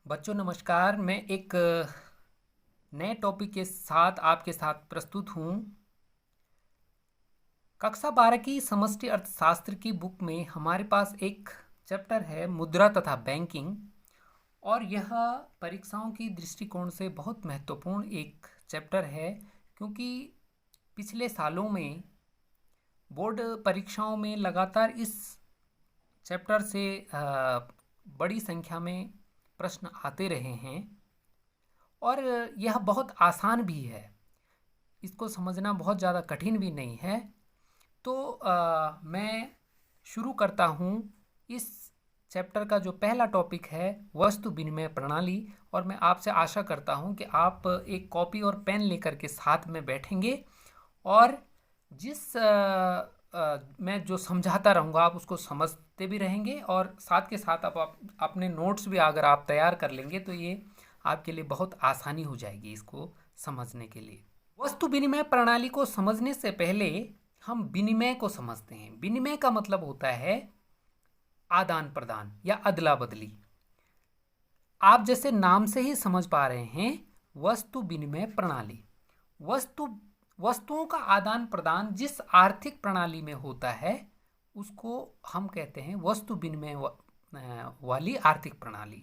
बच्चों नमस्कार। मैं एक नए टॉपिक के साथ आपके साथ प्रस्तुत हूँ। कक्षा 12 की समष्टि अर्थशास्त्र की बुक में हमारे पास एक चैप्टर है मुद्रा तथा बैंकिंग, और यह परीक्षाओं की दृष्टिकोण से बहुत महत्वपूर्ण एक चैप्टर है, क्योंकि पिछले सालों में बोर्ड परीक्षाओं में लगातार इस चैप्टर से बड़ी संख्या में प्रश्न आते रहे हैं और यह बहुत आसान भी है। इसको समझना बहुत ज़्यादा कठिन भी नहीं है। तो मैं शुरू करता हूँ। इस चैप्टर का जो पहला टॉपिक है वस्तु विनिमय प्रणाली, और मैं आपसे आशा करता हूँ कि आप एक कॉपी और पेन लेकर के साथ में बैठेंगे और जिस मैं जो समझाता रहूँगा आप उसको समझते भी रहेंगे, और साथ के साथ आप अपने नोट्स भी अगर आप तैयार कर लेंगे तो ये आपके लिए बहुत आसानी हो जाएगी इसको समझने के लिए। वस्तु विनिमय प्रणाली को समझने से पहले हम विनिमय को समझते हैं। विनिमय का मतलब होता है आदान प्रदान या अदला बदली। आप जैसे नाम से ही समझ पा रहे हैं, वस्तु विनिमय प्रणाली वस्तुओं का आदान प्रदान जिस आर्थिक प्रणाली में होता है उसको हम कहते हैं वस्तु विनिमय वाली आर्थिक प्रणाली।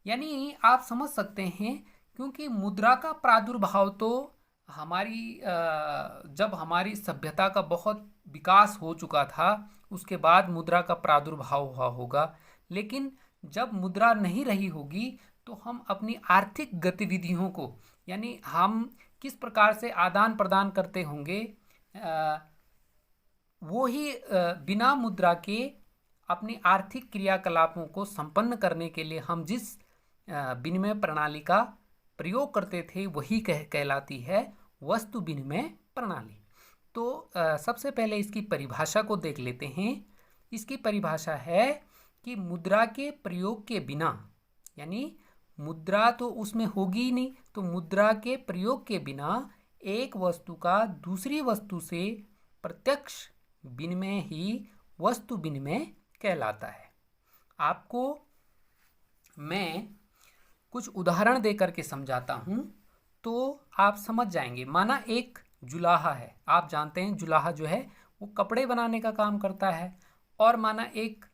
यानी आप समझ सकते हैं, क्योंकि मुद्रा का प्रादुर्भाव तो जब हमारी सभ्यता का बहुत विकास हो चुका था उसके बाद मुद्रा का प्रादुर्भाव हुआ होगा, लेकिन जब मुद्रा नहीं रही होगी तो हम अपनी आर्थिक गतिविधियों को, यानी हम किस प्रकार से आदान प्रदान करते होंगे, वो ही बिना मुद्रा के अपनी आर्थिक क्रियाकलापों को संपन्न करने के लिए हम जिस विनिमय प्रणाली का प्रयोग करते थे वही कहलाती है वस्तु विनिमय प्रणाली। तो सबसे पहले इसकी परिभाषा को देख लेते हैं। इसकी परिभाषा है कि मुद्रा के प्रयोग के बिना, यानी मुद्रा तो उसमें होगी ही नहीं, तो मुद्रा के प्रयोग के बिना एक वस्तु का दूसरी वस्तु से प्रत्यक्ष विनिमय ही वस्तु विनिमय कहलाता है। आपको मैं कुछ उदाहरण देकर के समझाता हूँ तो आप समझ जाएंगे। माना एक जुलाहा है, आप जानते हैं जुलाहा जो है वो कपड़े बनाने का काम करता है, और माना एक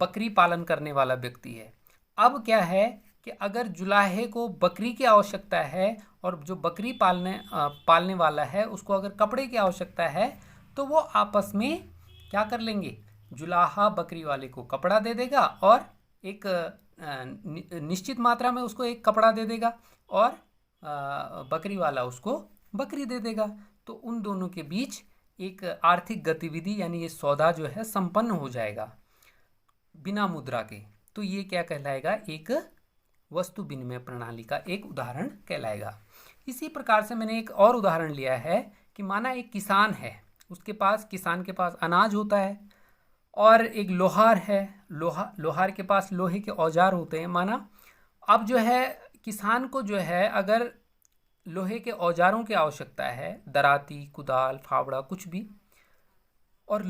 बकरी पालन करने वाला व्यक्ति है। अब क्या है कि अगर जुलाहे को बकरी की आवश्यकता है और जो बकरी पालने वाला है उसको अगर कपड़े की आवश्यकता है, तो वो आपस में क्या कर लेंगे, जुलाहा बकरी वाले को कपड़ा दे देगा और एक निश्चित मात्रा में उसको एक कपड़ा दे देगा, और बकरी वाला उसको बकरी दे देगा। तो उन दोनों के बीच एक आर्थिक गतिविधि यानी ये सौदा जो है संपन्न हो जाएगा बिना मुद्रा के। तो ये क्या कहलाएगा, एक वस्तु विनिमय प्रणाली का एक उदाहरण कहलाएगा। इसी प्रकार से मैंने एक और उदाहरण लिया है कि माना एक किसान है, किसान के पास अनाज होता है, और एक लोहार है, लोहार के पास लोहे के औजार होते हैं। माना अब जो है किसान को जो है अगर लोहे के औजारों की आवश्यकता है, दराती, कुदाल, फावड़ा, कुछ भी, और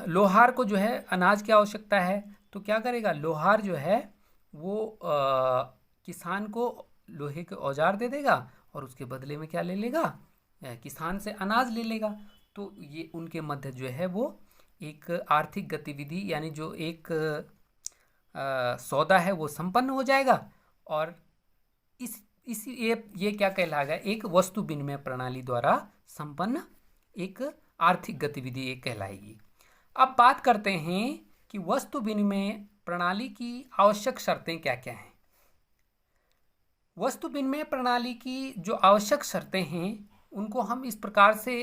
लोहार को जो है अनाज की आवश्यकता है, तो क्या करेगा, लोहार जो है वो किसान को लोहे के औजार दे देगा और उसके बदले में क्या ले लेगा, किसान से अनाज ले लेगा। तो ये उनके मध्य जो है वो एक आर्थिक गतिविधि यानी जो एक सौदा है वो संपन्न हो जाएगा, और ये क्या कहलाएगा, एक वस्तु विनिमय प्रणाली द्वारा संपन्न एक आर्थिक गतिविधि एक कहलाएगी। अब बात करते हैं कि वस्तु विनिमय प्रणाली की आवश्यक शर्तें क्या क्या हैं। वस्तु विनिमय प्रणाली की जो आवश्यक शर्तें हैं उनको हम इस प्रकार से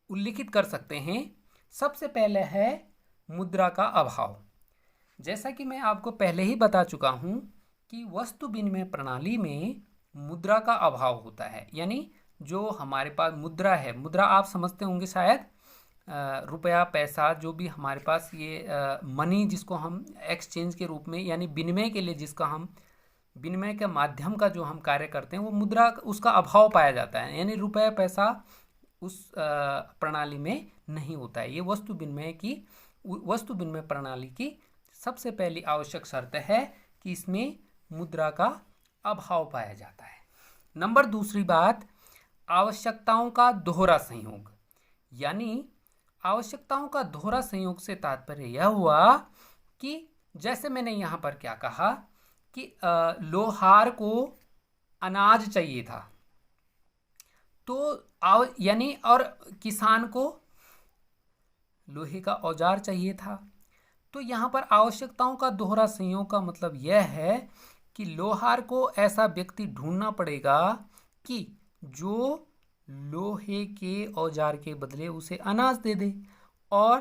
उल्लिखित कर सकते हैं। सबसे पहले है मुद्रा का अभाव। जैसा कि मैं आपको पहले ही बता चुका हूं कि वस्तु विनिमय प्रणाली में मुद्रा का अभाव होता है, यानी जो हमारे पास मुद्रा है, मुद्रा आप समझते होंगे शायद, रुपया, पैसा, जो भी हमारे पास ये मनी जिसको हम एक्सचेंज के रूप में यानी विनिमय के लिए जिसका हम विनिमय के माध्यम का जो हम कार्य करते हैं वो मुद्रा उसका अभाव पाया जाता है, यानी रुपया पैसा उस प्रणाली में नहीं होता है। ये वस्तु विनिमय की वस्तु विनिमय प्रणाली की सबसे पहली आवश्यक शर्त है कि इसमें मुद्रा का अभाव पाया जाता है। नंबर दूसरी बात, आवश्यकताओं का दोहरा संयोग। यानी आवश्यकताओं का दोहरा संयोग से तात्पर्य यह हुआ कि जैसे मैंने यहाँ पर क्या कहा कि लोहार को अनाज चाहिए था, तो यानी और किसान को लोहे का औजार चाहिए था। तो यहाँ पर आवश्यकताओं का दोहरा संयोग का मतलब यह है कि लोहार को ऐसा व्यक्ति ढूंढना पड़ेगा कि जो लोहे के औजार के बदले उसे अनाज दे दे, और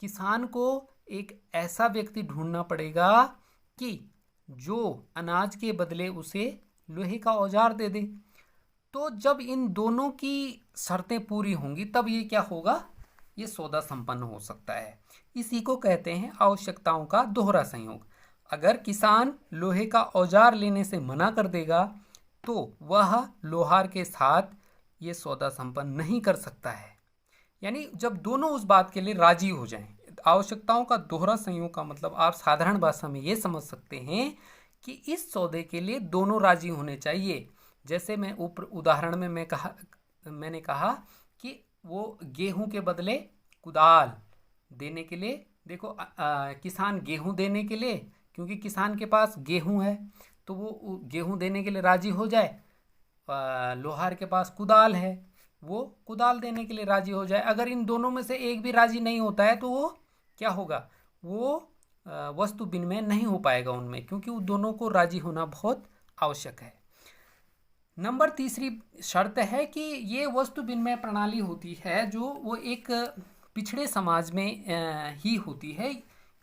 किसान को एक ऐसा व्यक्ति ढूंढना पड़ेगा कि जो अनाज के बदले उसे लोहे का औजार दे दे। तो जब इन दोनों की शर्तें पूरी होंगी तब ये क्या होगा, ये सौदा संपन्न हो सकता है। इसी को कहते हैं आवश्यकताओं का दोहरा संयोग। अगर किसान लोहे का औजार लेने से मना कर देगा तो वह लोहार के साथ ये सौदा संपन्न नहीं कर सकता है। यानी जब दोनों उस बात के लिए राजी हो जाएं, आवश्यकताओं का दोहरा संयोग का मतलब आप साधारण भाषा में ये समझ सकते हैं कि इस सौदे के लिए दोनों राजी होने चाहिए। जैसे मैं ऊपर उदाहरण में मैंने कहा कि वो गेहूं के बदले कुदाल देने के लिए, देखो किसान गेहूं देने के लिए, क्योंकि किसान के पास गेहूं है तो वो गेहूं देने के लिए राजी हो जाए, लोहार के पास कुदाल है वो कुदाल देने के लिए राजी हो जाए। अगर इन दोनों में से एक भी राजी नहीं होता है तो वो क्या होगा, वो वस्तु विनिमय नहीं हो पाएगा उनमें, क्योंकि उन दोनों को राजी होना बहुत आवश्यक है। नंबर तीसरी शर्त है कि ये वस्तु विनिमय प्रणाली होती है जो वो एक पिछड़े समाज में ही होती है।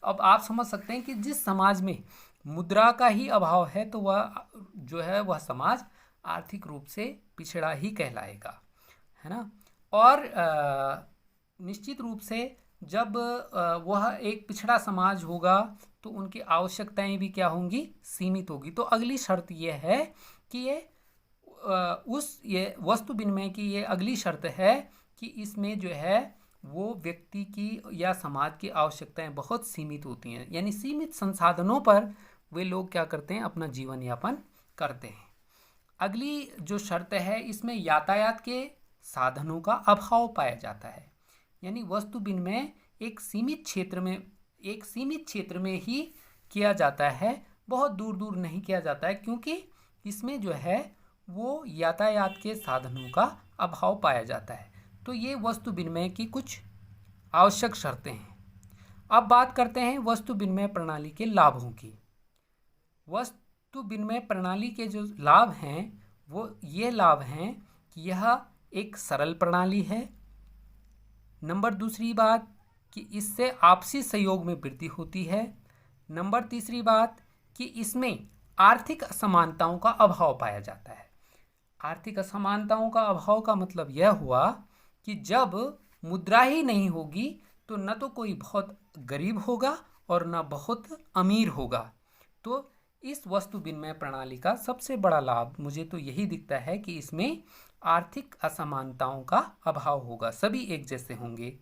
अब आप समझ सकते हैं कि जिस समाज में मुद्रा का ही अभाव है तो वह जो है वह समाज आर्थिक रूप से पिछड़ा ही कहलाएगा, है ना। और निश्चित रूप से जब वह एक पिछड़ा समाज होगा तो उनकी आवश्यकताएं भी क्या होंगी, सीमित होगी। तो अगली शर्त यह है कि ये वस्तु विनिमय की ये अगली शर्त है कि इसमें जो है वो व्यक्ति की या समाज की आवश्यकताएं बहुत सीमित होती हैं। यानी सीमित संसाधनों पर वे लोग क्या करते हैं, अपना जीवन यापन करते हैं। अगली जो शर्त है, इसमें यातायात के साधनों का अभाव पाया जाता है। यानी वस्तु विनिमय एक सीमित क्षेत्र में ही किया जाता है, बहुत दूर दूर नहीं किया जाता है, क्योंकि इसमें जो है वो यातायात के साधनों का अभाव पाया जाता है। तो ये वस्तु विनिमय की कुछ आवश्यक शर्तें हैं। अब बात करते हैं वस्तु विनिमय प्रणाली के लाभों की। वस्तु विनिमय प्रणाली के जो लाभ हैं वो ये लाभ हैं कि यह एक सरल प्रणाली है। नंबर दूसरी बात कि इससे आपसी सहयोग में वृद्धि होती है। नंबर तीसरी बात कि इसमें आर्थिक असमानताओं का अभाव पाया जाता है। आर्थिक असमानताओं का अभाव का मतलब यह हुआ कि जब मुद्रा ही नहीं होगी तो न तो कोई बहुत गरीब होगा और न बहुत अमीर होगा। तो इस वस्तु विनिमय प्रणाली का सबसे बड़ा लाभ मुझे तो यही दिखता है कि इसमें आर्थिक असमानताओं का अभाव होगा, सभी एक जैसे होंगे।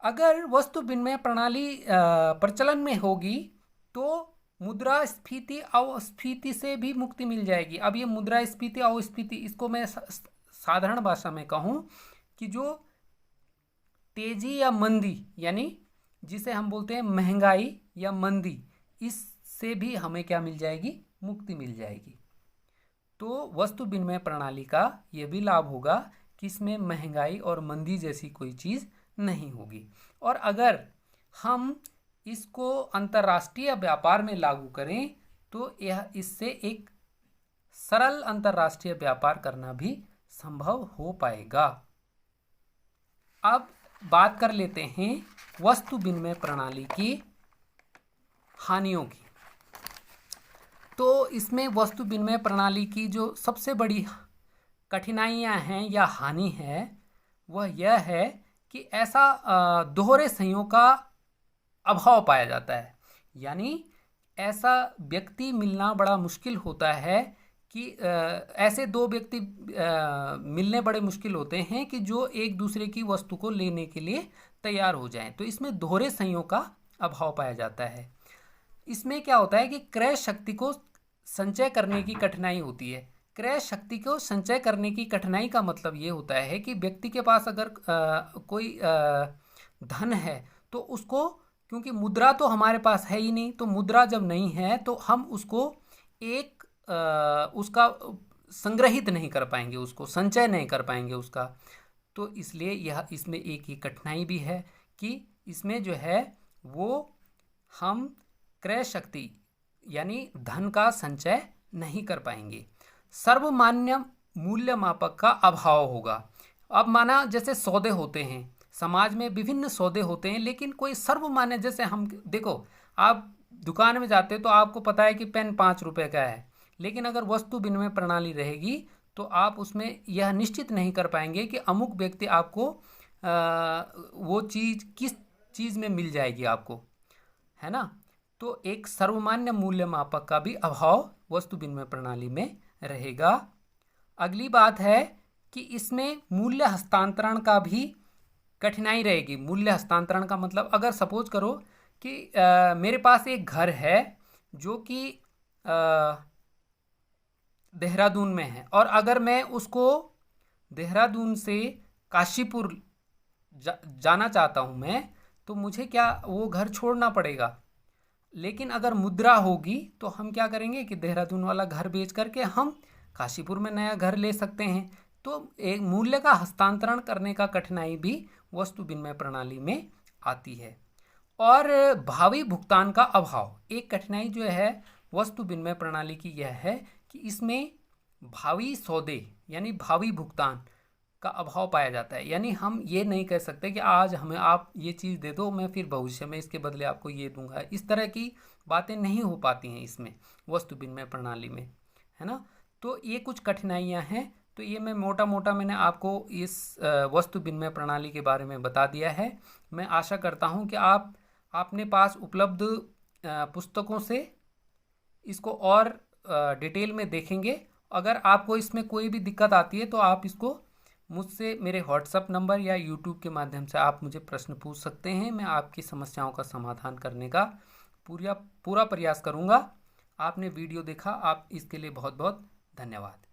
अगर वस्तु विनिमय प्रणाली प्रचलन में होगी तो मुद्रा स्फीति अवस्फीति से भी मुक्ति मिल जाएगी। अब ये मुद्रा स्फीति अवस्फीति, इसको मैं साधारण भाषा में कहूँ कि जो तेजी या मंदी, यानी जिसे हम बोलते हैं महंगाई या मंदी, इससे भी हमें क्या मिल जाएगी, मुक्ति मिल जाएगी। तो वस्तु विनिमय प्रणाली का ये भी लाभ होगा कि इसमें महंगाई और मंदी जैसी कोई चीज़ नहीं होगी। और अगर हम इसको अंतर्राष्ट्रीय व्यापार में लागू करें तो यह इससे एक सरल अंतर्राष्ट्रीय व्यापार करना भी संभव हो पाएगा। अब बात कर लेते हैं वस्तु विनिमय प्रणाली की हानियों की। तो इसमें वस्तु विनिमय प्रणाली की जो सबसे बड़ी कठिनाइयां हैं या हानि है वह यह है कि ऐसा दोहरे संयोग का अभाव पाया जाता है। यानी ऐसा व्यक्ति मिलना बड़ा मुश्किल होता है कि ऐसे दो व्यक्ति मिलने बड़े मुश्किल होते हैं कि जो एक दूसरे की वस्तु को लेने के लिए तैयार हो जाएं। तो इसमें दोहरे संयोग का अभाव पाया जाता है। इसमें क्या होता है कि क्रय शक्ति को संचय करने की कठिनाई होती है। क्रय शक्ति को संचय करने की कठिनाई का मतलब ये होता है कि व्यक्ति के पास अगर कोई धन है तो उसको, क्योंकि मुद्रा तो हमारे पास है ही नहीं, तो मुद्रा जब नहीं है तो हम उसको एक उसका संग्रहित नहीं कर पाएंगे, उसको संचय नहीं कर पाएंगे उसका। तो इसलिए यह इसमें एक ही कठिनाई भी है कि इसमें जो है वो हम क्रय शक्ति यानी धन का संचय नहीं कर पाएंगे। सर्वमान्य मूल्य मापक का अभाव होगा। अब माना जैसे सौदे होते हैं, समाज में विभिन्न सौदे होते हैं, लेकिन कोई सर्वमान्य, जैसे हम देखो, आप दुकान में जाते हो तो आपको पता है कि पेन 5 रुपए का है, लेकिन अगर वस्तु विनिमय प्रणाली रहेगी तो आप उसमें यह निश्चित नहीं कर पाएंगे कि अमुक व्यक्ति आपको वो चीज़ किस चीज़ में मिल जाएगी आपको, है ना। तो एक सर्वमान्य मूल्य मापक का भी अभाव वस्तु विनिमय प्रणाली में रहेगा। अगली बात है कि इसमें मूल्य हस्तांतरण का भी कठिनाई रहेगी। मूल्य हस्तांतरण का मतलब, अगर सपोज करो कि मेरे पास एक घर है जो कि देहरादून में है, और अगर मैं उसको देहरादून से काशीपुर जाना चाहता हूँ मैं, तो मुझे क्या वो घर छोड़ना पड़ेगा। लेकिन अगर मुद्रा होगी तो हम क्या करेंगे कि देहरादून वाला घर बेच करके हम काशीपुर में नया घर ले सकते हैं। तो एक मूल्य का हस्तांतरण करने का कठिनाई भी वस्तु विनिमय प्रणाली में आती है। और भावी भुगतान का अभाव, एक कठिनाई जो है वस्तु विनिमय प्रणाली की यह है कि इसमें भावी सौदे यानी भावी भुगतान का अभाव पाया जाता है। यानी हम ये नहीं कह सकते कि आज हमें आप ये चीज़ दे दो, मैं फिर भविष्य में इसके बदले आपको ये दूंगा। इस तरह की बातें नहीं हो पाती हैं इसमें वस्तु विनिमय प्रणाली में, है ना। तो ये कुछ कठिनाइयाँ हैं। तो ये मैं मोटा मोटा मैंने आपको इस वस्तु विनिमय प्रणाली के बारे में बता दिया है। मैं आशा करता हूँ कि आप अपने पास उपलब्ध पुस्तकों से इसको और डिटेल में देखेंगे। अगर आपको इसमें कोई भी दिक्कत आती है तो आप इसको मुझसे मेरे व्हाट्सएप नंबर या यूट्यूब के माध्यम से आप मुझे प्रश्न पूछ सकते हैं। मैं आपकी समस्याओं का समाधान करने का पूरा प्रयास करूंगा। आपने वीडियो देखा, आप इसके लिए बहुत बहुत धन्यवाद।